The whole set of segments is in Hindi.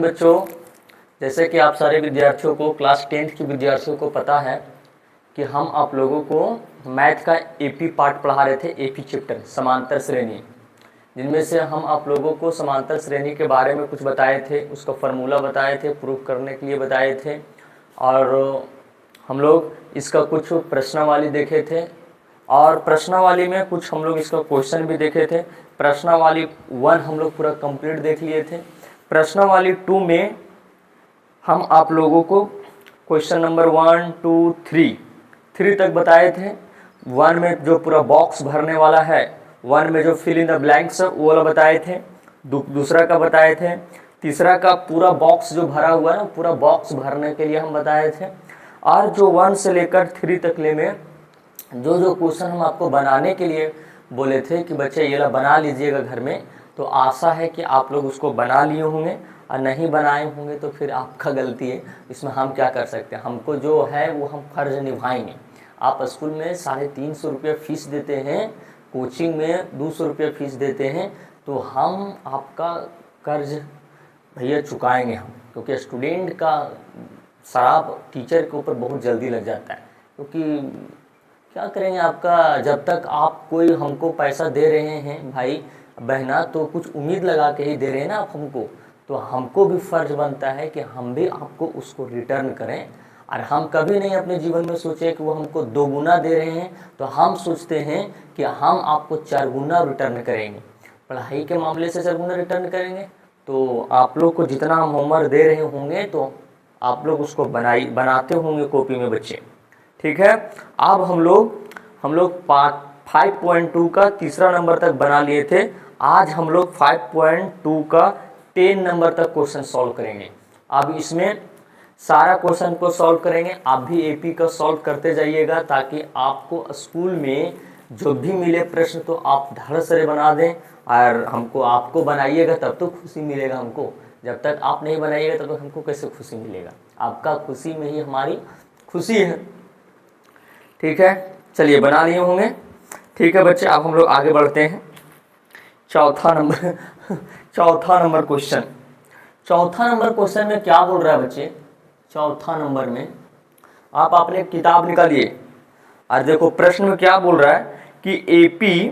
मॉर्निंग बच्चों। जैसे कि आप सारे विद्यार्थियों को, क्लास 10th के विद्यार्थियों को पता है कि हम आप लोगों को मैथ का एपी पार्ट पढ़ा रहे थे, एपी चैप्टर समांतर श्रेणी, जिनमें से हम आप लोगों को समांतर श्रेणी के बारे में कुछ बताए थे, उसका फार्मूला बताए थे, प्रूफ करने के लिए बताए थे, और हम लोग इसका कुछ प्रश्नावली देखे थे, और प्रश्नावली में कुछ हम लोग इसका क्वेश्चन भी देखे थे। प्रश्नावली 1 हम लोग पूरा कंप्लीट देख लिए थे। प्रश्नावली 2 में हम आप लोगों को क्वेश्चन नंबर 1, 2, 3 तक बताए थे। 1 में जो पूरा बॉक्स भरने वाला है, 1 में जो फिल इन द ब्लैंक्स वो वाला बताए थे, दूसरा का बताए थे, तीसरा का पूरा बॉक्स जो भरा हुआ है ना, पूरा बॉक्स भरने के लिए हम बताए थे। और जो 1 से लेकर 3 तक ले में जो क्वेश्चन हम आपको बनाने के लिए बोले थे कि बच्चे ये बना लीजिएगा घर में, तो आशा है कि आप लोग उसको बना लिए होंगे, और नहीं बनाए होंगे तो फिर आपका गलती है। इसमें हम क्या कर सकते हैं, हमको जो है वो हम फर्ज निभाएंगे। आप स्कूल में 350 रुपये फीस देते हैं, कोचिंग में 200 रुपये फीस देते हैं, तो हम आपका कर्ज भैया चुकाएंगे हम, क्योंकि स्टूडेंट का शराब टीचर के ऊपर बहुत जल्दी लग जाता है। क्योंकि क्या करेंगे, आपका जब तक आप कोई हमको पैसा दे रहे हैं भाई बहना, तो कुछ उम्मीद लगा के ही दे रहे हैं ना आप हमको, तो हमको भी फ़र्ज बनता है कि हम भी आपको उसको रिटर्न करें। और हम कभी नहीं अपने जीवन में सोचे कि वो हमको 2 गुना दे रहे हैं, तो हम सोचते हैं कि हम आपको 4 गुना रिटर्न करेंगे। पढ़ाई के मामले से 4 गुना रिटर्न करेंगे, तो आप लोग को जितना हम होमवर्क दे रहे होंगे तो आप लोग उसको बनाते होंगे कॉपी में बच्चे, ठीक है। अब हम लोग 5.2 का तीसरा नंबर तक बना लिए थे। आज हम लोग 5.2 का 10 नंबर तक क्वेश्चन सॉल्व करेंगे। अब इसमें सारा क्वेश्चन को सॉल्व करेंगे। आप भी एपी का सॉल्व करते जाइएगा, ताकि आपको स्कूल में जो भी मिले प्रश्न तो आप धड़ से बना दें, और हमको आपको बनाइएगा तब तो खुशी मिलेगा हमको। जब तक आप नहीं बनाइएगा तब तक हमको कैसे खुशी मिलेगा। आपका खुशी में ही हमारी खुशी है, ठीक है। चलिए बना लिए होंगे, ठीक है बच्चे। अब हम लोग आगे बढ़ते हैं। चौथा नंबर क्वेश्चन। चौथा नंबर क्वेश्चन में क्या बोल रहा है बच्चे, चौथा नंबर में आप अपने किताब निकालिए और देखो प्रश्न में क्या बोल रहा है कि एपी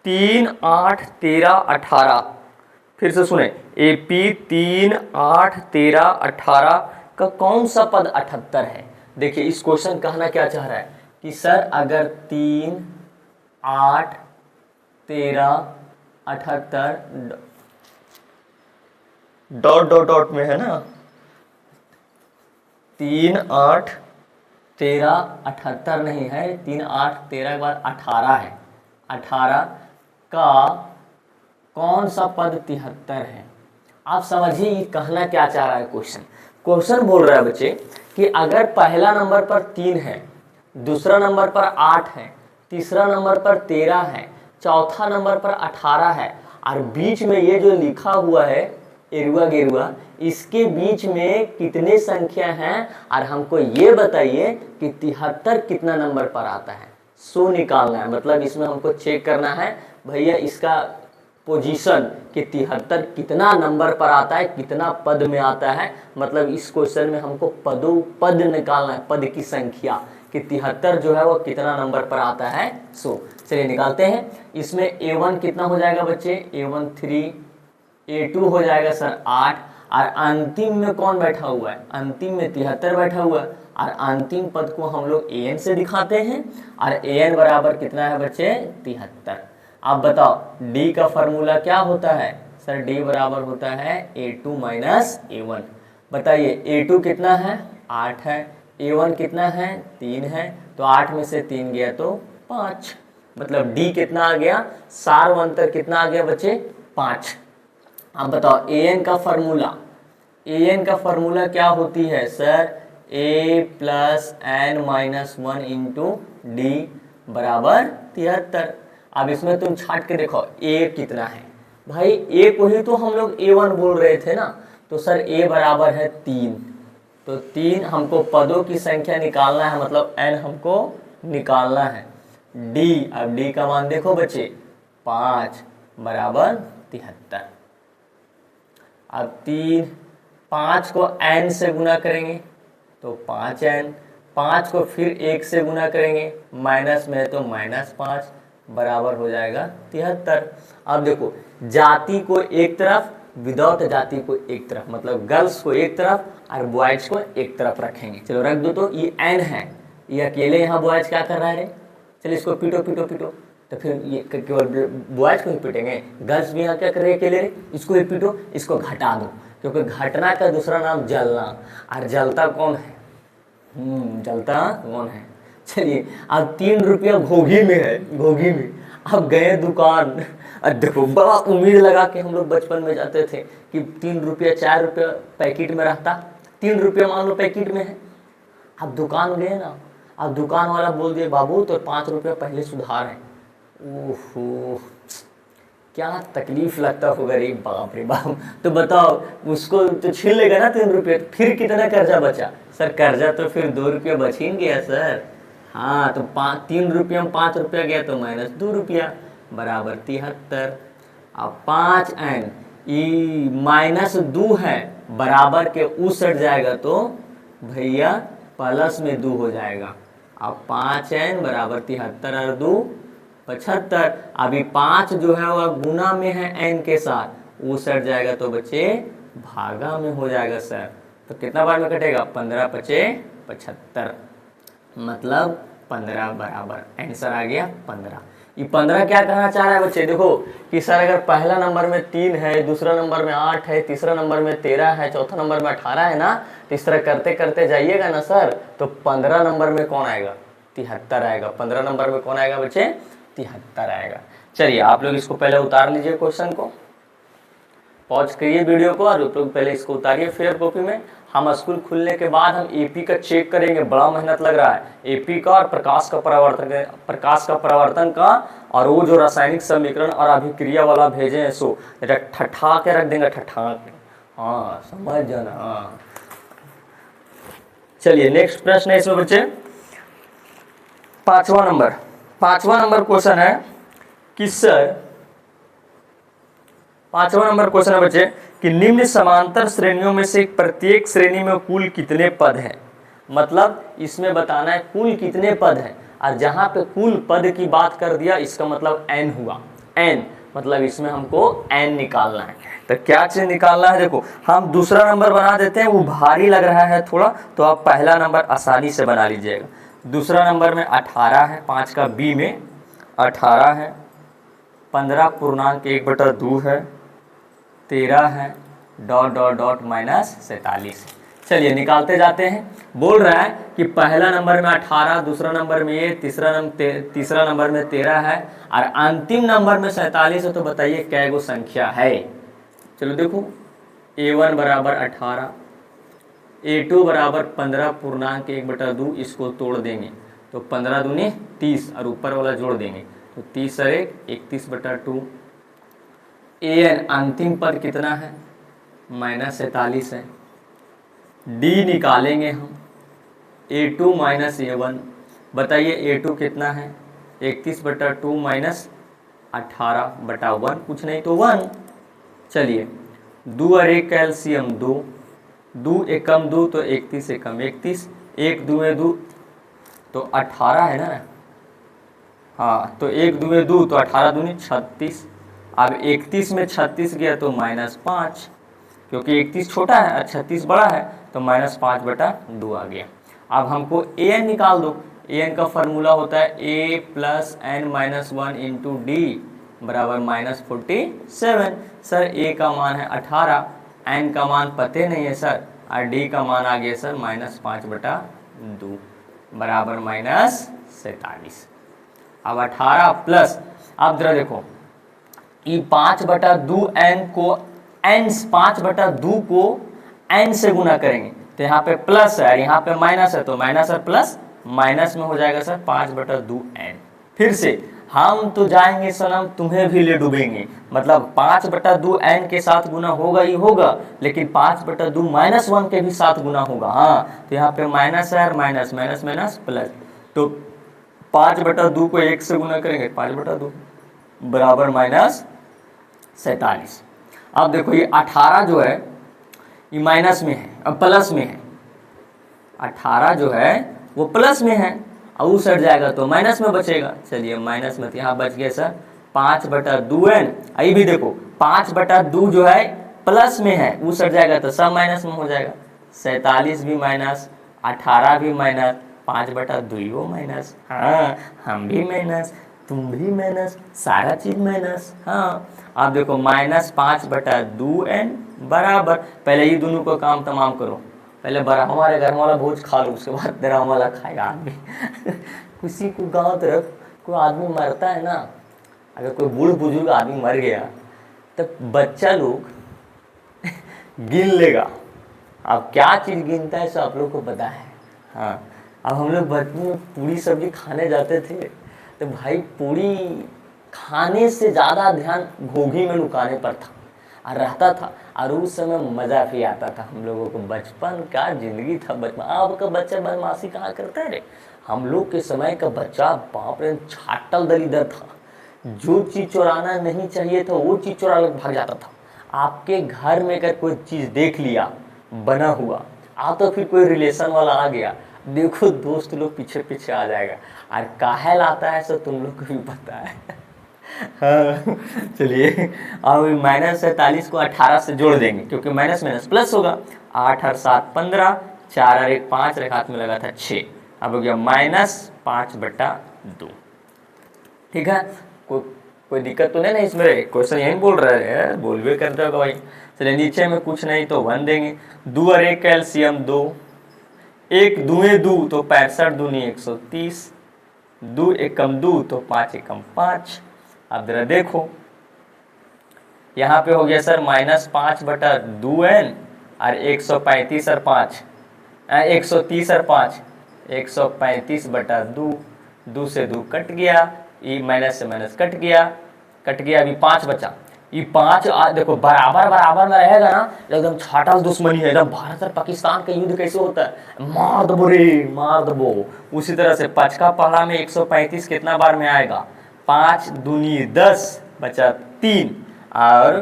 3, 8, 13, 18, फिर से सुने, एपी 3, 8, 13, 18 का कौन सा पद 78 है। देखिए इस क्वेश्चन कहना क्या चाह रहा है कि सर अगर 3, 8, 13, 78 डॉट डॉट डॉट में है ना, 3, 8, 13, 78 नहीं है, 3, 8, 13 के बाद 18 है। 18 का कौन सा पद 73 है। आप समझिए ये कहना क्या चाह रहा है क्वेश्चन बोल रहा है बच्चे कि अगर पहला नंबर पर 3 है, दूसरा नंबर पर 8 है, तीसरा नंबर पर 13 है, चौथा नंबर पर 18 है, और बीच में ये जो लिखा हुआ है एरुआ गेरुआ, इसके बीच में कितने संख्या हैं, और हमको ये बताइए कि 73 कितना नंबर पर आता है। 100 निकालना है, मतलब इसमें हमको चेक करना है भैया इसका पोजीशन कि 73 कितना नंबर पर आता है, कितना पद में आता है। मतलब इस क्वेश्चन में हमको पद निकालना है, पद की संख्या कि 73 जो है वो कितना नंबर पर आता है। 100। चलिए निकालते हैं। इसमें A1 कितना हो जाएगा बच्चे, A1 3, A2 हो जाएगा सर 8, और अंतिम में कौन बैठा हुआ है, अंतिम में 73 बैठा हुआ है, और अंतिम पद को हम लोग AN से दिखाते हैं, और AN बराबर कितना है बच्चे 73। आप बताओ D का फॉर्मूला क्या होता है सर, D बराबर होता है A2 माइनस A1। बताइए A2 कितना है 8 है, A1 कितना है 3 है, तो 8 में से 3 गया तो 5, मतलब D कितना आ गया, सार अंतर कितना आ गया बच्चे 5। अब बताओ AN का फॉर्मूला क्या होती है sir, A plus N minus 1 into D बराबर 73। अब इसमें तुम छाट के देखो A कितना है भाई, A को ही तो हम लोग A1 बोल रहे थे ना, तो सर A बराबर है 3, तो 3 हमको पदों की संख्या निकालना है, मतलब N हमको निकालना है। D, अब D का मान देखो बच्चे 5 बराबर 73। अब 3, 5 को n से गुना करेंगे तो 5n, 5 को फिर 1 से गुना करेंगे, माइनस में है तो -5, बराबर हो जाएगा 73। अब देखो जाति को एक तरफ, विदाउट जाति को एक तरफ, मतलब गर्ल्स को एक तरफ और बॉयज को एक तरफ रखेंगे। चलो रख दो, तो ये n है, ये अकेले यहाँ बॉयज क्या कर रहा है रे, चलिए इसको पीटो पीटो पीटो, तो फिर ये केवल बॉयज को ही पीटेंगे, गर्ल्स भी यहाँ क्या कर रहे हैं अकेले रे, इसको ही पीटो, इसको घटा दो, क्योंकि घटना का दूसरा नाम जलना, और जलता कौन है, जलता कौन है। चलिए अब 3 रुपया घोगी में है, घोगी में, अब गए दुकान, देखो बड़ा उम्मीद लगा के हम लोग बचपन में जाते थे कि 3 रुपया 4 रुपया पैकेट में रहता, 3 रुपया मान लो पैकेट में है। अब दुकान गए ना, अब दुकान वाला बोल दिए बाबू तो 5 रुपया पहले सुधार है। ओहो क्या तकलीफ लगता होगा रे बाप रे बाप। तो बताओ उसको तो छीन लेगा ना 3 रुपये, फिर कितना कर्जा बचा सर, कर्जा तो फिर 2 रुपया बच ही गया सर। हाँ तो 3 रुपया में 5 रुपया गया तो -2 रुपया, बराबर 73। अब 5n ई -2 है, बराबर के उस सट जाएगा तो भैया प्लस में 2 हो जाएगा। अब 5n बराबर 73 और 2 75। अभी 5 जो है वह गुना में है n के साथ, वो सट जाएगा तो बच्चे भागा में हो जाएगा सर। तो कितना बार में कटेगा, 15 5 75, मतलब 15 बराबर, आंसर आ गया 15। ये 15 क्या कहना चाह रहा है बच्चे, देखो कि सर अगर पहला नंबर में 3 है, दूसरा नंबर में 8 है, तीसरा नंबर में 13 है, चौथा नंबर में 18 है ना, तो इस तरह करते करते जाइएगा ना सर, तो 15 नंबर में कौन आएगा, 73 आएगा। 15 नंबर में कौन आएगा बच्चे, 73 आएगा। चलिए आप लोग इसको पहले उतार लीजिए, क्वेश्चन को पॉज करिए वीडियो को, और आप लोग पहले इसको उतारिए फेयर कॉपी में। हम स्कूल खुलने के बाद हम एपी का चेक करेंगे, बड़ा मेहनत लग रहा है एपी का, और प्रकाश का परावर्तन का, और वो जो रासायनिक समीकरण और अभिक्रिया वाला भेजे हैं सो ठट्ठा के रख देंगे, ठट्ठा, हाँ समझ जाना। हाँ चलिए नेक्स्ट प्रश्न है इसमें बच्चे, 5वां नंबर क्वेश्चन है कि सर 5वां नंबर क्वेश्चन है बच्चे कि निम्न समांतर श्रेणियों में से प्रत्येक श्रेणी में कुल कितने पद हैं। मतलब इसमें बताना है कुल कितने पद हैं, और जहां पे कुल पद की बात कर दिया इसका मतलब n हुआ, n मतलब इसमें हमको n निकालना है। तो क्या चीज निकालना है, देखो हम दूसरा नंबर बना देते हैं, वो भारी लग रहा है थोड़ा, तो आप पहला नंबर आसानी से बना लीजिएगा। दूसरा नंबर में 18 है, 5 का b में 18 है, 15.1/2 है, 13 है, डॉट डॉट डॉट -47। चलिए निकालते जाते हैं। बोल रहा है कि पहला नंबर में 18, दूसरा नंबर में ये, तीसरा नंबर में 13 है, और अंतिम नंबर में 47 है। तो बताइए कै गो संख्या है। चलो देखो a1 बराबर 18, a2 बराबर 15.1/2, इसको तोड़ देंगे तो 15 दूनी 30, और ऊपर वाला जोड़ देंगे तो 30 और 1 31/2। an अंतिम पद कितना है, -47 है। d निकालेंगे हम, a2 माइनस a1, बताइए a2 कितना है, 31/2 माइनस 18/1, कुछ नहीं तो 1। चलिए 2 और 1 का एलसीएम 2, 2 एकम 2 तो 31 एकम 31, 1 2 2 तो 18 है ना, हाँ तो 1 2 2 तो 18 दूनी 36। अब 31 में 36 गया तो -5, क्योंकि 31 छोटा है और 36 बड़ा है, तो -5/2 आ गया। अब हमको an निकाल दो। an का फार्मूला होता है a + n-1 × d बराबर -47। सर a का मान है 18, n का मान पते नहीं है सर, और d का मान आ गया सर -5/2 बराबर -47। अब 18 प्लस, अब जरा देखो ये 5/2 n को n 5/2 को n से गुना करेंगे तो यहाँ पे प्लस है, यहाँ पे माइनस है, तो माइनस और प्लस माइनस में हो जाएगा सर 5/2 n। फिर से हम तो जाएंगे सनम तुम्हें भी ले डूबेंगे, मतलब 5/2 n के साथ गुना होगा ही होगा, लेकिन 5/2 -1 के भी साथ गुना होगा। हाँ तो यहाँ पे माइनस है और माइनस माइनस माइनस प्लस, तो 5/2 को 1 से गुना करेंगे 5/2 बराबर -47। अब देखो ये 18 जो है ये माइनस में है, अब प्लस में है। 18 जो है वो प्लस में है, और उस हट जाएगा तो माइनस में बचेगा। चलिए माइनस में, यहाँ बच गया सर 5/2n। ये भी देखो 5/2 जो है प्लस में है, उस हट जाएगा तो सब माइनस में हो जाएगा। 47 भी माइनस, 18 भी माइनस, 5/2 माइनस। हाँ, हम भी माइनस, तुम भी माइनस, सारा चीज माइनस। हाँ, अब देखो -5/2n बराबर, पहले ये दोनों को काम तमाम करो। पहले बड़ा हमारे घर वाला भोज खा लो, उसके बाद तेरा वाला खाएगा आदमी। किसी को गाँव तरफ कोई आदमी मरता है ना, अगर कोई बूढ़ बुजुर्ग आदमी मर गया तो बच्चा लोग गिन लेगा। अब क्या चीज़ गिनता है सो आप लोग को पता है। हाँ, अब हम लोग बचपन में पूरी सब्जी खाने जाते थे तो भाई पूरी खाने से ज़्यादा ध्यान घोगी में लुकाने पर था और रहता था, और उस समय मज़ा भी आता था हम लोगों को। बचपन का जिंदगी था बचपन। अब का बच्चा बदमाशी कहाँ करता है रे। हम लोग के समय का बच्चा बाप रे छाटल दलिदर था, जो चीज़ चुराना नहीं चाहिए था वो चीज़ चुरा लग भाग जाता था। आपके घर में अगर कोई चीज़ देख लिया बना हुआ, तो फिर कोई रिलेशन वाला आ गया, देखो दोस्त लोग पीछे पीछे आ जाएगा। और काहे लाता है सो तुम लोग को भी पता है। हाँ, चलिए अब -47 को 18 से जोड़ देंगे, क्योंकि माइनस माइनस प्लस होगा। 8 और 7 15, 4 और 1 5, एक हाथ में लगा था 6। अब हो गया -5/2। ठीक है, कोई दिक्कत तो नहीं ना इसमें? क्वेश्चन यही बोल रहे हैं, बोलवे करते होगा भाई। चलिए नीचे में कुछ नहीं तो 1 देंगे। 2 और 1 कैल्शियम 2, 1 दूए 2 तो 65 दूनी 130, 2 एकम 2 तो 5 एकम 5। अब जरा देखो यहाँ पे हो गया सर -5/2n और 135 और 5, 130 और 5, 135/2। 2 से 2 कट गया, ये माइनस से माइनस कट गया, अभी 5 बचा। ये 5 देखो बराबर बराबर में रहेगा ना, एकदम छाटल दुश्मनी है। एकदम भारत और पाकिस्तान का युद्ध कैसे होता है, मार दबो रे मार दबो। उसी तरह से 5 का पहला में 135 कितना बार में आएगा? 5 दूनी 10 बचा 3 और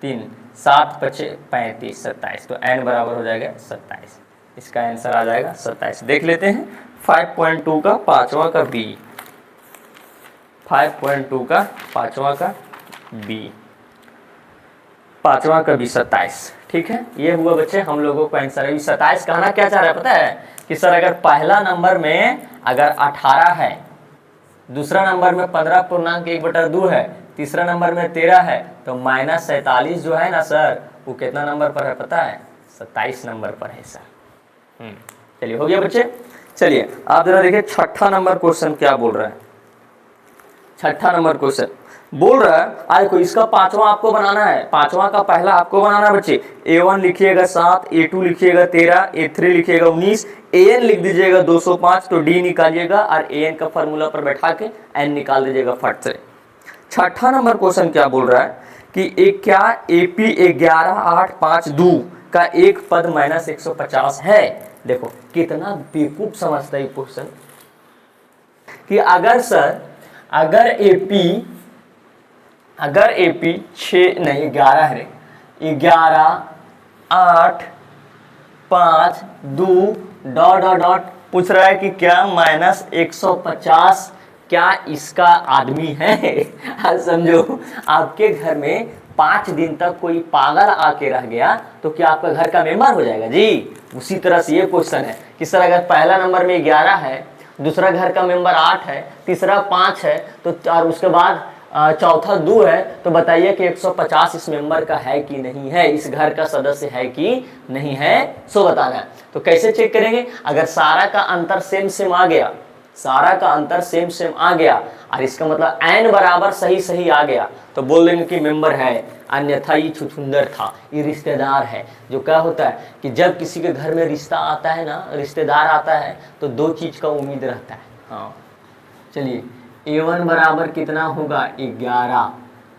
3 7 बचे 35 27, तो n बराबर हो जाएगा 27। इसका आंसर आ जाएगा 27। देख लेते हैं 5.2 का पांचवा का बी। 5.2 का पांचवा का बी, पांचवा का बी 27। ठीक है, ये हुआ बच्चे हम लोगों को आंसर। अभी 27 कहना क्या चाह रहा है पता है कि सर अगर पहला नंबर में अगर 18 है, दूसरा नंबर में 15.1/2 है, तीसरा नंबर में 13 है, तो -47 जो है ना सर वो कितना नंबर पर है पता है? 27 नंबर पर है सर। चलिए हो गया बच्चे। चलिए आप जरा देखिए छठा नंबर क्वेश्चन क्या बोल रहा है। छठा नंबर क्वेश्चन बोल रहा है, आज को इसका पांचवा आपको बनाना है। पांचवा का पहला आपको बनाना है बच्चे। A1 लिखिएगा 7, A2 लिखिएगा 13, A3 लिखिएगा 19, AN लिख दीजिएगा 205, तो D निकालिएगा और AN का फार्मूला पर बैठा के N निकाल दीजिएगा फट से। छठा नंबर क्वेश्चन क्या बोल रहा है कि एक क्या AP 11,852 का एक पद -150 है। देखो कितना बेवकूफ समझता है क्वेश्चन कि अगर सर अगर AP 6 नहीं 11 है, 11 8 5 2 ... पूछ रहा है कि क्या -150 क्या इसका आदमी है। समझो आपके घर में 5 दिन तक कोई पागल आके रह गया तो क्या आपका घर का मेंबर हो जाएगा जी? उसी तरह से ये क्वेश्चन है कि सर अगर पहला नंबर में 11 है, दूसरा घर का मेंबर 8 है, तीसरा 5 है, तो और उसके बाद चौथा 2 है, तो बताइए कि 150 इस मेंबर का है कि नहीं है, इस घर का सदस्य है कि नहीं है, सो बताना है। तो कैसे चेक करेंगे? अगर सारा का अंतर सेम सेम आ गया, सारा का अंतर सेम सेम आ गया और इसका मतलब n बराबर सही सही आ गया, तो बोल देंगे कि मेंबर है, अन्यथा ये छुछुंदर था, ये रिश्तेदार है। जो क्या होता है कि जब किसी के घर में रिश्ता आता है ना, रिश्तेदार आता है, तो 2 चीज़ का उम्मीद रहता है। हाँ चलिए, A1 बराबर कितना होगा 11,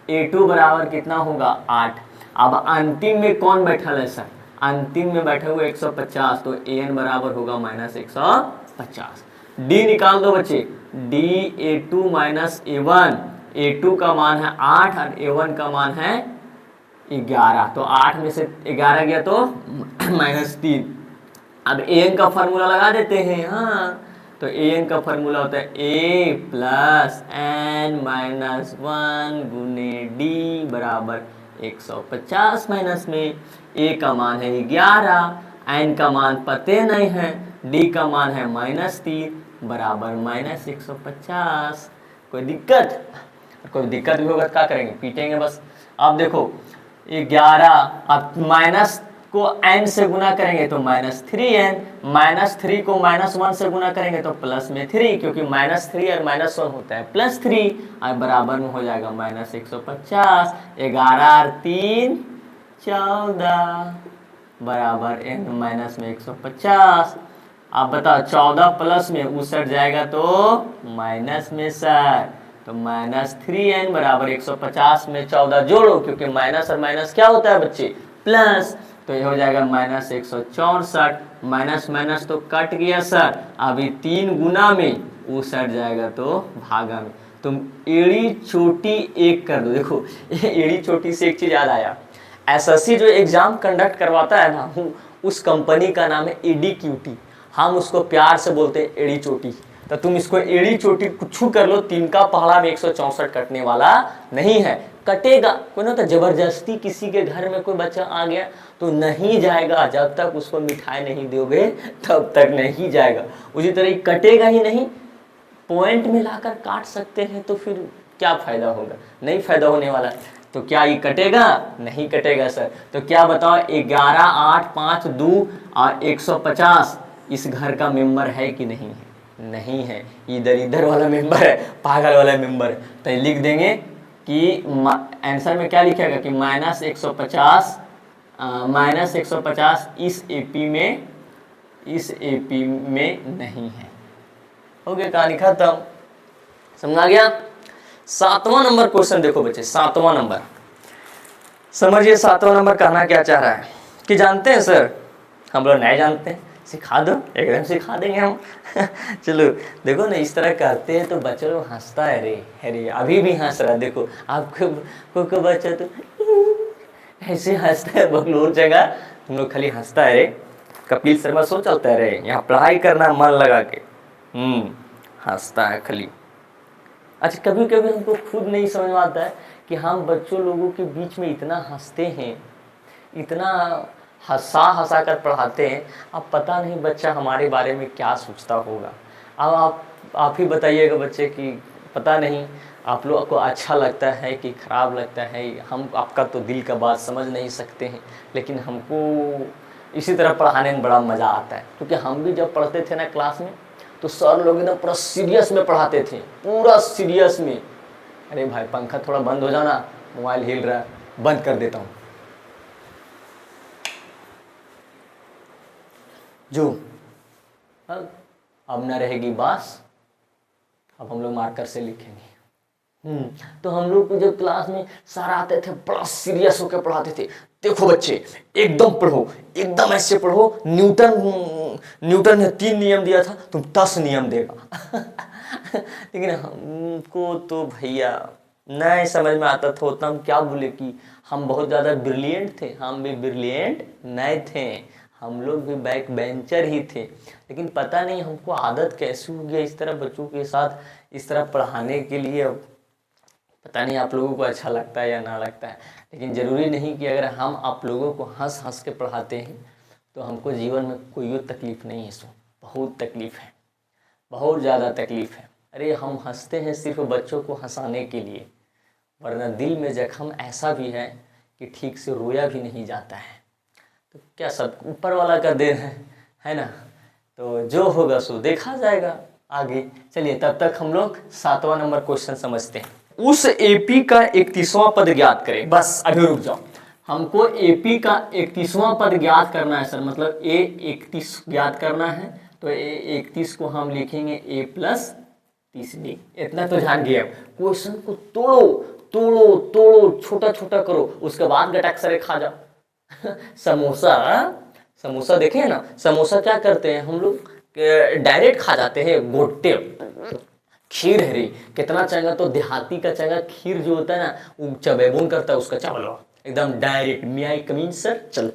A2 बराबर कितना होगा 8। अब अंतिम में कौन बैठा है सर? अंतिम में बैठे हुए 150, तो AN बराबर होगा -150। D निकाल दो बच्चे, D A2 -A1। A2 का मान है 8 और A1 का मान है 11, तो 8 में से 11 गया तो -3। अब an का फार्मूला लगा देते हैं। हाँ, तो an का फार्मूला होता है a प्लस n माइनस 1 गुने d बराबर 150 माइनस में a का मान है 11, n का मान पते नहीं है, d का मान है -3 बराबर -150। कोई दिक्कत? कोई दिक्कत भी होगा तो क्या करेंगे, पीटेंगे बस। अब देखो 11, अब माइनस को n से गुना करेंगे तो -3n, -3 को -1 से गुना करेंगे तो प्लस में 3, क्योंकि -3 और -1 होता है +3, और बराबर में हो जाएगा -150। 11 और 3 14 बराबर n माइनस में 150। अब बताओ 14 प्लस में उसट जाएगा तो माइनस में सर, तो -3n बराबर 150 में 14 जोड़ो, क्योंकि माइनस और माइनस क्या होता है बच्चे, प्लस, तो ये हो जाएगा -164। माइनस माइनस तो कट गया सर, अभी 3 गुना में उसट जाएगा तो भागा में। तुम एड़ी चोटी एक कर दो। देखो एड़ी चोटी से एक चीज याद आया, एसएससी जो एग्जाम कंडक्ट करवाता है ना, उस कंपनी का नाम है एडीक्यूटी, हम उसको प्यार से बोलते हैं एड़ी चोटी। तो तुम इसको एड़ी चोटी कुछ कर लो, 3 का पहाड़ा में 164 कटने वाला नहीं है। कटेगा कोई ना, तो जबरदस्ती किसी के घर में कोई बच्चा आ गया तो नहीं जाएगा, जब तक उसको मिठाई नहीं दोगे तब तक नहीं जाएगा। उसी तरह कटेगा ही नहीं, पॉइंट में लाकर काट सकते हैं तो फिर क्या फायदा होगा, नहीं फायदा होने वाला। तो क्या ये कटेगा, नहीं कटेगा सर। तो क्या बताओ 11 8 5 2 और 150 इस घर का मेंबर है कि नहीं है, नहीं है, इधर वाला मेंबर है, पागल वाला मेंबर है। तो लिख देंगे कि आंसर में क्या लिखेगा कि -150 इस एपी में नहीं है। हो गया, कहानी खत्म, समझ आ गया। 7वां नंबर क्वेश्चन देखो बच्चे, 7वां नंबर समझिए। 7वां नंबर कहना क्या चाह रहा है कि जानते हैं सर, हम लोग नहीं जानते हैं, सिखा दो, एकदम सिखा देंगे हम। चलो देखो ना, इस तरह करते हैं तो बच्चा लोग हंसता है। अरे अभी भी हंस रहा है, देखो आपको को बच्चा तो ऐसे हंसता है, बगलोर जगह तुम लोग खाली हंसता है रे। कपिल शर्मा सो चलता है रे, यहाँ पढ़ाई करना मन लगा के, हंसता है खाली। अच्छा, कभी कभी हमको खुद नहीं समझ में आता है कि हम बच्चों लोगों के बीच में इतना हंसते हैं, इतना हंसा कर पढ़ाते हैं, अब पता नहीं बच्चा हमारे बारे में क्या सोचता होगा। अब आप ही बताइएगा बच्चे कि पता नहीं आप लोग को अच्छा लगता है कि ख़राब लगता है, हम आपका तो दिल का बात समझ नहीं सकते हैं, लेकिन हमको इसी तरह पढ़ाने में बड़ा मज़ा आता है। क्योंकि हम भी जब पढ़ते थे ना क्लास में, तो सर लोग एकदम पूरा सीरियस में पढ़ाते थे, पूरा सीरियस में। अरे भाई पंखा थोड़ा बंद हो जाना, मोबाइल हिल रहा है, बंद कर देता हूँ। जो अब ना रहेगी बास, अब हम लोग मार्कर से लिखेंगे। तो हम लोग को जब क्लास में सर आते थे बड़ा सीरियस होकर पढ़ाते थे। देखो बच्चे, एकदम पढ़ो, एकदम ऐसे पढ़ो, न्यूटन ने 3 नियम दिया था, तुम 10 नियम देगा। लेकिन हमको तो भैया नहीं समझ में आता था उतना, हम क्या बोले कि हम बहुत ज़्यादा ब्रिलियंट थे, हम भी ब्रिलियंट नहीं थे, हम लोग भी बैक बेंचर ही थे। लेकिन पता नहीं हमको आदत कैसे हो गया इस तरह बच्चों के साथ इस तरह पढ़ाने के लिए। अब पता नहीं आप लोगों को अच्छा लगता है या ना लगता है, लेकिन ज़रूरी नहीं कि अगर हम आप लोगों को हंस हंस के पढ़ाते हैं तो हमको जीवन में कोई तकलीफ़ नहीं है। सो बहुत तकलीफ़ है, बहुत ज़्यादा तकलीफ़ है। अरे हम हंसते हैं सिर्फ बच्चों को हंसाने के लिए, वरना दिल में जख्म ऐसा भी है कि ठीक से रोया भी नहीं जाता है। तो क्या सब ऊपर वाला का देन है ना। तो जो होगा सो देखा जाएगा आगे। चलिए तब तक हम लोग 7वां नंबर क्वेश्चन समझते हैं। उस एपी का 31वां पद ज्ञात करें। बस अभी रुक जाओ, हमको एपी का 31वां पद ज्ञात करना है सर, मतलब ए 31 ज्ञात करना है। तो ए 31 को हम लिखेंगे a + 30d। इतना तो ध्यान दिए। क्वेश्चन को तोड़ो तोड़ो तोड़ो, छोटा छोटा करो, उसके बाद गटाक्षरे खा जाओ। समोसा देखे ना, समोसा क्या करते हैं हम लोग, डायरेक्ट खा जाते हैं गोटे। खीर है रे, कितना चंगा, तो देहाती का चंगा खीर जो होता है ना, वो चबेबुन करता है उसका चावल एकदम डायरेक्ट, मे आई कमीन सर, चल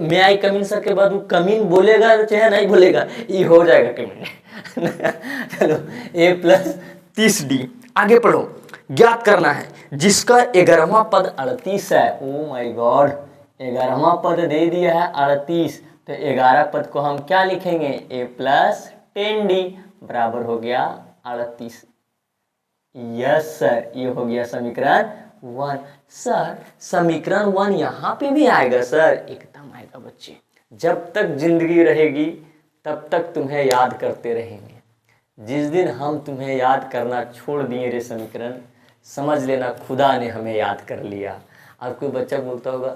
मे आई कमीन सर के बाद वो कमीन बोलेगा चाहे नहीं बोलेगा, ये हो जाएगा कमीन। चलो ए प्लस 30d, आगे पढ़ो। ज्ञात करना है जिसका 11वां पद 38 है। ओ माय गॉड, 11वां पद दे दिया है 38, तो 11 पद को हम क्या लिखेंगे, ए प्लस 10d बराबर हो गया 38। यस सर, ये हो गया समीकरण 1। सर समीकरण 1 यहाँ पे भी आएगा सर, एकदम आएगा बच्चे। जब तक जिंदगी रहेगी तब तक तुम्हें याद करते रहेंगे। जिस दिन हम तुम्हें याद करना छोड़ दिए रे समीकरण, समझ लेना खुदा ने हमें याद कर लिया। अब कोई बच्चा बोलता होगा,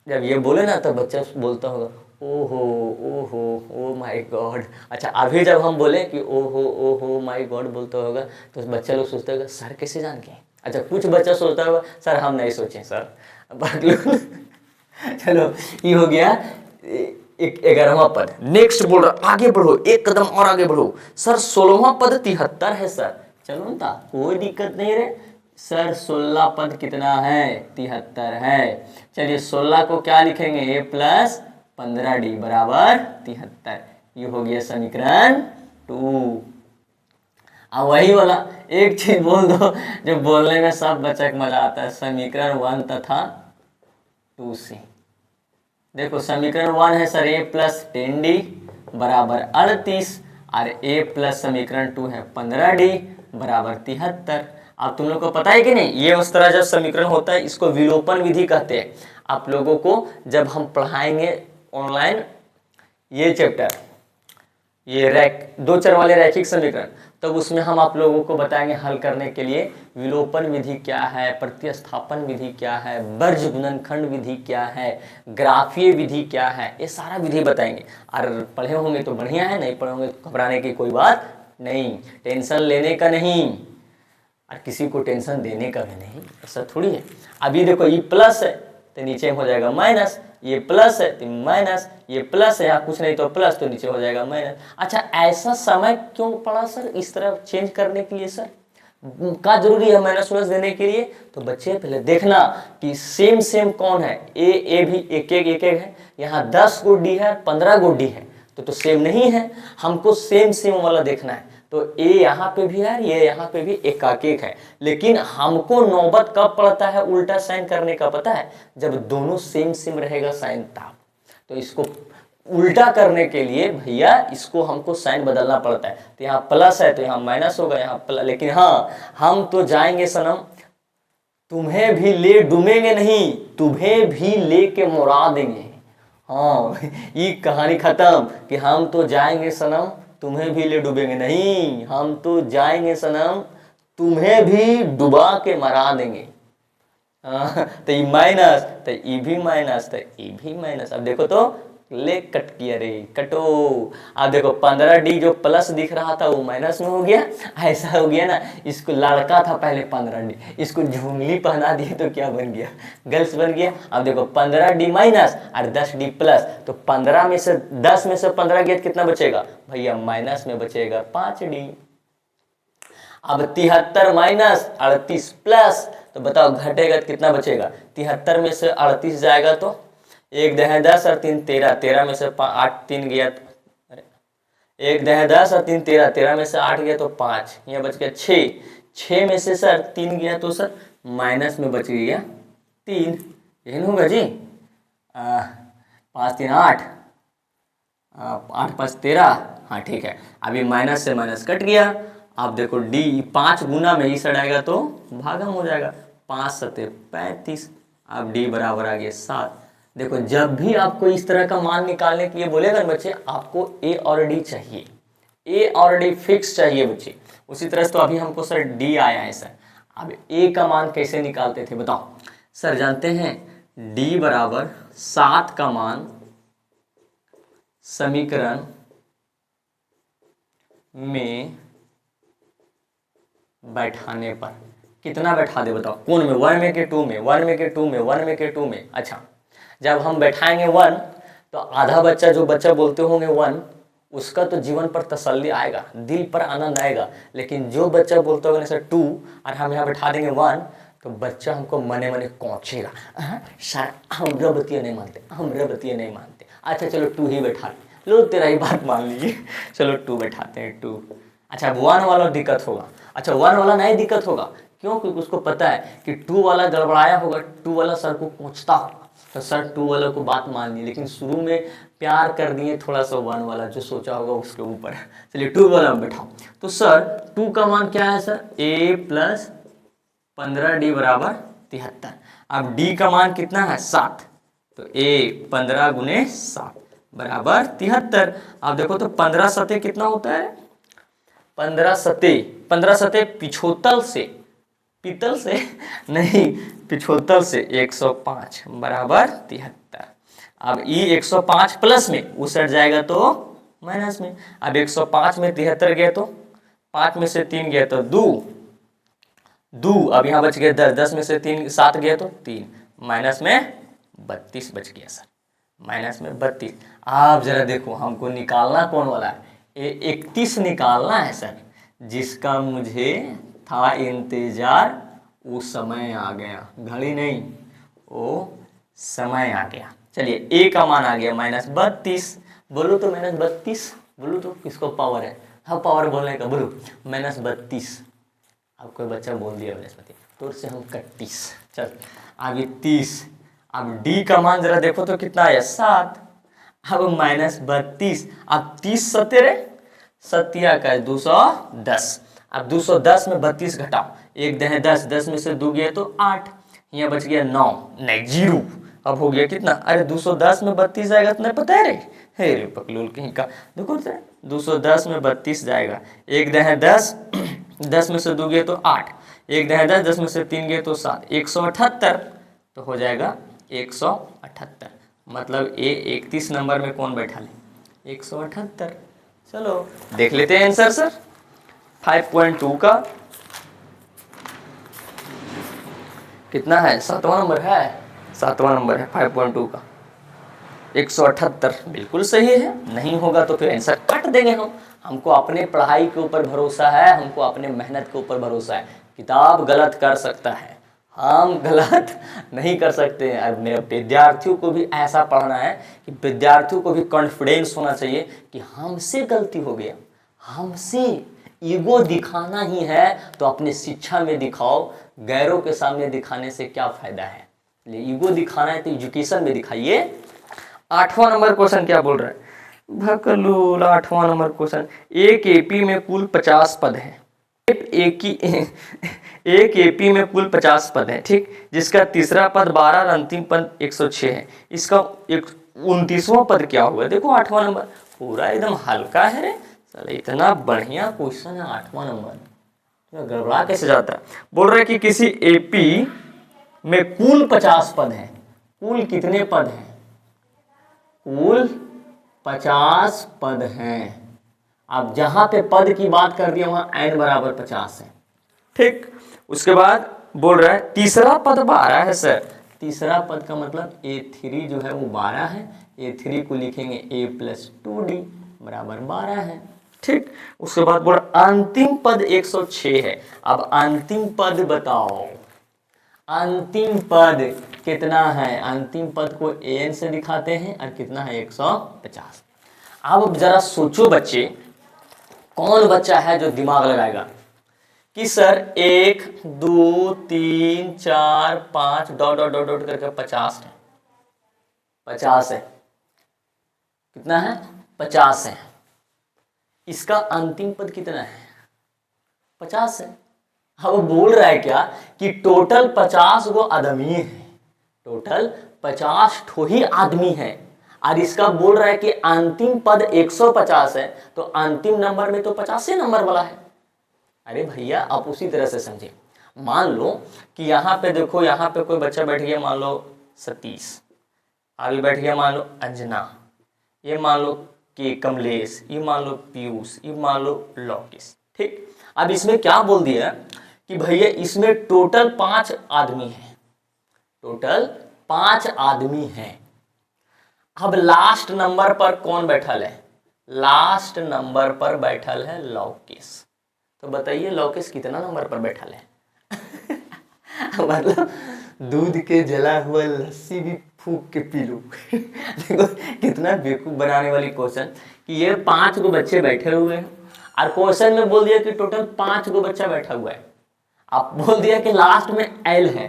जब ये बोले ना तो बच्चा बोलता होगा ओहो ओहो ओ माय गॉड। अच्छा अभी जब हम बोले कि ओहो माय गॉड बोलता होगा तो बच्चा लोग सोचता होगा सर कैसे जान गए। अच्छा कुछ बच्चा सोचता होगा सर हम नहीं सोचे सर, बाकी लोग चलो ये हो गया 11वां पद। नेक्स्ट बोल रहा, आगे बढ़ो, एक कदम और आगे बढ़ो। सर 16वां पद 73 है सर। चलो ना, कोई दिक्कत नहीं रे सर, 16 पद कितना है, 73 है। चलिए 16 को क्या लिखेंगे, ए प्लस 15d बराबर 73। ये हो गया समीकरण 2। अब वही वाला एक चीज बोल दो जो बोलने में सब बच्चा को मजा आता है, समीकरण 1 तथा 2 से। देखो समीकरण 1 है सर ए प्लस 10d बराबर 38, और ए प्लस समीकरण 2 है 15d बराबर 73। अब तुम लोग को पता है कि नहीं, ये उस तरह जब समीकरण होता है इसको विलोपन विधि कहते हैं। आप लोगों को जब हम पढ़ाएंगे ऑनलाइन ये चैप्टर, ये दो चर वाले रैखिक समीकरण, तब उसमें हम आप लोगों को बताएंगे हल करने के लिए विलोपन विधि क्या है, प्रतिस्थापन विधि क्या है, वर्ज गुणनखंड विधि क्या है, ग्राफीय विधि क्या है, ये सारा विधि बताएंगे। और पढ़े होंगे तो बढ़िया है, नहीं पढ़े होंगे तो घबराने की कोई बात नहीं, टेंशन लेने का नहीं और किसी को टेंशन देने का भी नहीं, ऐसा थोड़ी है। अभी देखो ये प्लस है तो नीचे हो जाएगा माइनस, ये प्लस है तो माइनस, ये प्लस है यहाँ कुछ नहीं तो प्लस, तो नीचे हो जाएगा माइनस। अच्छा ऐसा समय क्यों पड़ा सर इस तरह चेंज करने के लिए, सर का जरूरी है माइनस प्लस देने के लिए? तो बच्चे पहले देखना कि सेम कौन है, ए भी एक एक है, यहाँ 10 गो डी है 15 गो डी है, तो सेम नहीं है, हमको सेम वाला देखना है। तो ए यहाँ पे भी है, ये यहाँ पे भी एक है, लेकिन हमको नौबत कब पड़ता है उल्टा साइन करने का पता है, जब दोनों सेम रहेगा साइन तब। तो इसको उल्टा करने के लिए भैया इसको हमको साइन बदलना पड़ता है। तो यहाँ प्लस है तो यहाँ माइनस होगा, यहाँ प्लस, लेकिन हाँ हम तो जाएंगे सनम, तुम्हें भी ले डूबेंगे नहीं, तुम्हें भी ले के मुड़ा देंगे। हाँ ये कहानी खत्म कि हम तो जाएंगे सनम तुम्हें भी ले डूबेंगे नहीं, हम तो जाएंगे सनम तुम्हें भी डुबा के मरा देंगे। तो ये माइनस तो ये भी माइनस तो ये भी माइनस। अब देखो तो ले कट किया रे, कटो। अब देखो 15d जो प्लस दिख रहा था वो माइनस में हो गया, ऐसा हो गया ना। इसको लड़का था पहले 15d, इसको झुंगली पहना दिए तो क्या बन गया, गर्ल्स बन गया। अब देखो 15d माइनस और 10d प्लस, तो 15 में से 10 में से 15 गया कितना बचेगा भैया, माइनस में बचेगा 5d। अब 73 माइनस 38 प्लस, तो बताओ घटेगा कितना बचेगा, 73 में से 38 जाएगा तो 1 दह 10 और 3 13, 13 में से 8 3 गया, अरे 1 दह 10 और 3 13, 13 में से 8 गया तो 5, यहाँ बच गया 6, 6 में से सर 3 गया तो सर माइनस में बच गया 3, यही होगा जी। 5 3 8, 8 5 13, हाँ ठीक है। अभी माइनस से माइनस कट गया। आप देखो डी 5 गुना में ही सड़ आएगा तो भागम हो जाएगा, 5 7 35, अब डी बराबर आ गया 7। देखो जब भी आपको इस तरह का मान निकालने के लिए बोलेगा ना बच्चे, आपको ए और डी चाहिए, ए और डी फिक्स चाहिए बच्चे। उसी तरह से तो अभी हमको सर डी आया है सर। अब ए का मान कैसे निकालते थे बताओ सर, जानते हैं डी बराबर 7 का मान समीकरण में बैठाने पर कितना बैठा दे बताओ, कौन में, 1 में के 2 में, 1 में के 2 में, 1 में के 2 में। अच्छा जब हम बैठाएंगे 1 तो आधा बच्चा जो बच्चा बोलते होंगे 1 उसका तो जीवन पर तसल्ली आएगा, दिल पर आनंद आएगा। लेकिन जो बच्चा बोलता होगा सर 2 और हम यहाँ बैठा देंगे 1 तो बच्चा हमको मने मने कोचेगा, सर हमरा बतिया नहीं मानते, हमरा बतिया नहीं मानते। अच्छा चलो 2 ही बैठा लो, तेरा ही बात मान लीजिए, चलो 2 बैठाते हैं 2। अच्छा 1 वाला दिक्कत होगा, अच्छा 1 वाला नहीं दिक्कत होगा, क्यों? क्योंकि उसको पता है कि 2 वाला गड़बड़ाया होगा, 2 वाला सर को कोचता होगा, तो सर 2 वाला को बात मान ली, लेकिन शुरू में प्यार कर दिए थोड़ा सा 1 वाला जो सोचा होगा उसके ऊपर। चलिए 2 वाला में बैठाओ, तो सर 2 का मान क्या है सर? a + 15d बराबर 73। अब d का मान कितना है? 7, तो a 15 × 7 बराबर 73। अब देखो तो 15 सते कितना होता है? 15 सते पिछोतल से, पीतल से नहीं, पिछोतल से 105 बराबर 73। अब ये 105 प्लस में उस साइड जाएगा तो माइनस में। अब 105 में 73 गए तो 5 में से 3 गए तो 2, अब यहाँ बच गए 10, 10 में से 3 7 गए तो 3, माइनस में 32 बच गया सर, माइनस में 32। आप जरा देखो हमको निकालना कौन वाला है? 31 निकालना है सर, जिसका मुझे था इंतजार, वो समय आ गया, घड़ी नहीं, वो समय आ गया। चलिए a का मान आ गया -32, बोलो तो -32, बोलो तो किसको पावर है? हाँ पावर बोलने का, बोलो -32। अब कोई बच्चा बोल दिया बृहस्पति, तो से हम 31। चल अब ये 30, अब d का मान जरा देखो तो कितना आया? 7। अब -32, अब 30 सतेरे सत्या का 210। अब 210 में 32 घटाओ, 1 दहे 10, 10 में से 2 गए तो 8, यहाँ बच गया 9, नहीं 0। अब हो गया कितना? अरे 210 में 32 जाएगा तो नहीं पता है रे, हे रे पकलूल कहीं का। देखो तो 210 में 32 जाएगा, 1 दहे 10, 10 में से 2 गए तो 8, 1 दहे 10, 10 में से 3 गए तो 7, 178, तो हो जाएगा 178। मतलब ये 31 नंबर में कौन बैठा ले? 178। चलो देख लेते हैं आंसर सर 5.2 का कितना है? 7वां नंबर है, 7वां नंबर है 5.2 का 178 बिल्कुल सही है। नहीं होगा तो फिर आंसर काट देंगे हम। हमको अपने पढ़ाई के ऊपर भरोसा है, हमको अपने मेहनत के ऊपर भरोसा है। किताब गलत कर सकता है, हम गलत नहीं कर सकते हैं। अब मेरे विद्यार्थियों को भी ऐसा पढ़ना है कि विद्यार्थियों को भी कॉन्फिडेंस होना चाहिए कि हमसे गलती हो गया, हमसे। ईगो दिखाना ही है तो अपने शिक्षा में दिखाओ, गैरों के सामने दिखाने से क्या फायदा है? ईगो दिखाना है तो एजुकेशन में दिखाइए। 8वां नंबर क्वेश्चन क्या बोल रहा है? भकलूल 8वां नंबर क्वेश्चन, एक एपी में कुल 50 पद हैं। एक एपी में कुल 50 पद हैं, ठीक, जिसका तीसरा पद 12 और अंतिम पद 106 है। इसका 29वां पद क्या हुआ? देखो 8वां नंबर पूरा एकदम हल्का है रे, चलो इतना बढ़िया क्वेश्चन है 8वां नंबर, गड़बड़ा कैसे जाता है? बोल रहा है कि किसी एपी में कुल 50 पद हैं। कुल कितने पद हैं? कुल 50 पद हैं। अब जहां पे पद की बात कर दिया वहां n बराबर 50 है, ठीक। उसके बाद बोल रहा है तीसरा पद 12 है सर। तीसरा पद का मतलब a3 जो है वो 12 है, a3 को लिखेंगे a + 2d बराबर 12 है, ठीक। उसके बाद बोल रहा अंतिम पद 106 है। अब अंतिम पद बताओ, अंतिम पद कितना है? अंतिम पद को an से दिखाते हैं और कितना है? 150। अब जरा सोचो बच्चे, कौन बच्चा है जो दिमाग लगाएगा कि sir 1 2 3 4 5 dot dot dot dot करके 50 है, 50 है, कितना है? 50 है। इसका अंतिम पद कितना है? 50 है। अब वो बोल रहा है क्या कि टोटल 50 गो आदमी है, टोटल 50 ठो ही आदमी है, और इसका बोल रहा है कि अंतिम पद 150 है, तो अंतिम नंबर में तो 50 नंबर वाला है। अरे भैया आप उसी तरह से समझे। मान लो कि यहाँ पे देखो, यहाँ पे कोई बच्चा बैठ गया, मान लो सतीश, आगे बैठ गया मान लो अंजना, ये मान लो कि कमलेश, ये मान लो पीयूष, ये मान लो लोकेश, ठीक। अब इसमें क्या बोल दिया कि भैया इसमें टोटल 5 आदमी हैं, टोटल 5 आदमी हैं। अब लास्ट नंबर पर कौन बैठल है? लास्ट नंबर पर बैठल है लोकेश। तो बताइए लोकेश कितना नंबर पर बैठल है? मतलब दूध के जला हुआ लस्सी भी फूक के पी लो। देखो कितना बेवकूफ बनाने वाली क्वेश्चन कि ये 5 गो बच्चे बैठे हुए हैं और क्वेश्चन में बोल दिया कि टोटल 5 गो बच्चा बैठा हुआ है। आप बोल दिया कि लास्ट में एल है,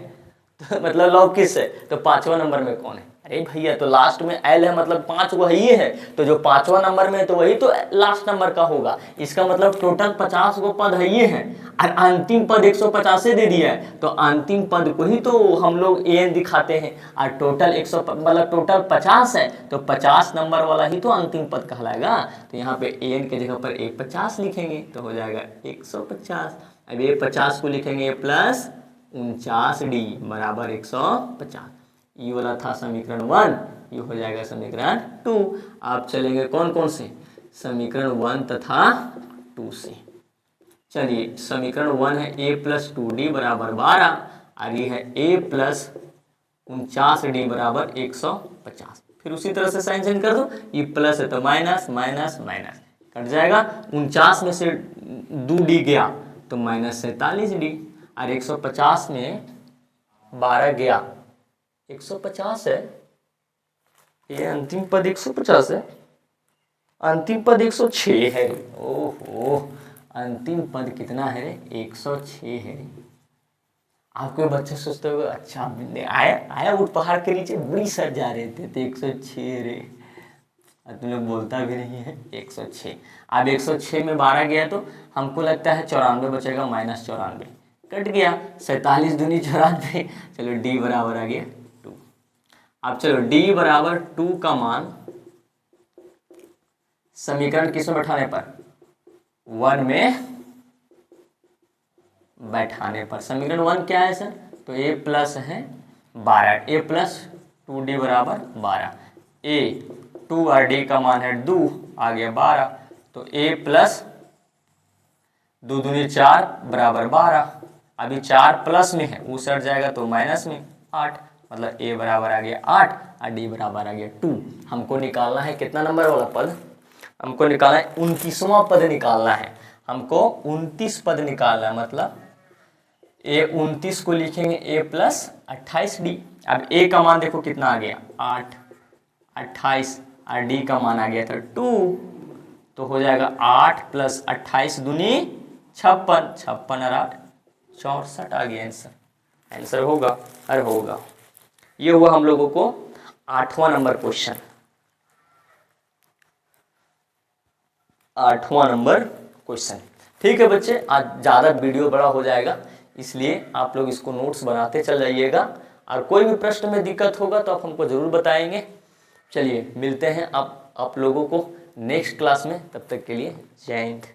तो मतलब लॉग किस है, तो 5वां नंबर में कौन है। अरे भैया तो लास्ट में एल है मतलब 5 गो ही है, तो जो 5वां नंबर में है तो वही तो लास्ट नंबर का होगा। इसका मतलब टोटल 50 गो पद है ये है और अंतिम पद 150 से दे दिया है, तो अंतिम पद को ही तो हम लोग एन दिखाते हैं। और टोटल 100 मतलब टोटल 50 है, तो 50 नंबर वाला ही तो अंतिम पद कहलाएगा। तो यहाँ पे एन के जगह पर 50 लिखेंगे तो हो जाएगा 150। अब ये 50 को लिखेंगे प्लस 49d बराबर 150। ये वाला था समीकरण 1, ये हो जाएगा समीकरण 2। आप चलेंगे कौन कौन से, समीकरण 1 तथा 2 से। चलिए समीकरण 1 है a प्लस 2d बराबर 12 और ये है a प्लस 49d बराबर 150। फिर उसी तरह से साइन चेंज कर दो, ये प्लस है तो माइनस माइनस माइनस कट जाएगा। 49 में से 2d गया तो माइनस 47d और 150 में 12 गया 150 है। ये अंतिम पद 150 है, अंतिम पद 106 है। ओहो अंतिम पद कितना है रे, 106 है। आपके बच्चे सोचते हुए अच्छा आया ऊट पहाड़ के नीचे बुरी सर जा रहे थे तो 106 रे, तुम लोग बोलता भी नहीं है 106। अब 106 में 12 गया तो हमको लगता है 94 बचेगा, माइनस 94 कट गया, 47 दूनी 94। चलो डी बराबर आ गया 2। अब चलो डी बराबर 2 का मान समीकरण किसमें बैठाने पर, 1 में बैठाने पर। समीकरण 1 क्या है सर, तो a प्लस है 12, a प्लस 2d बराबर 12, a 2 और d का मान है 2 आ गया 12, तो a प्लस 2 दूनी 4 बराबर 12। अभी 4 प्लस में है वो सट जाएगा तो माइनस में 8, मतलब a बराबर आ गया 8 और d बराबर आ गया 2। हमको निकालना है कितना नंबर वाला पद, हमको निकालना है 29वां पद निकालना है, हमको 29 पद निकालना है। मतलब a 29 को लिखेंगे a प्लस 28d। अब a का मान देखो कितना आ गया 8, 28 और d का मान आ गया था 2, तो हो जाएगा 8 प्लस 28 दूनी 56, 56 और 8 64 आ गया आंसर। आंसर होगा, अरे होगा। ये हुआ हम लोगों को 8वां नंबर क्वेश्चन, 8वां नंबर क्वेश्चन। ठीक है बच्चे, आज ज़्यादा वीडियो बड़ा हो जाएगा इसलिए आप लोग इसको नोट्स बनाते चल जाइएगा, और कोई भी प्रश्न में दिक्कत होगा तो आप हमको ज़रूर बताएंगे। चलिए मिलते हैं आप लोगों को नेक्स्ट क्लास में, तब तक के लिए जय हिंद।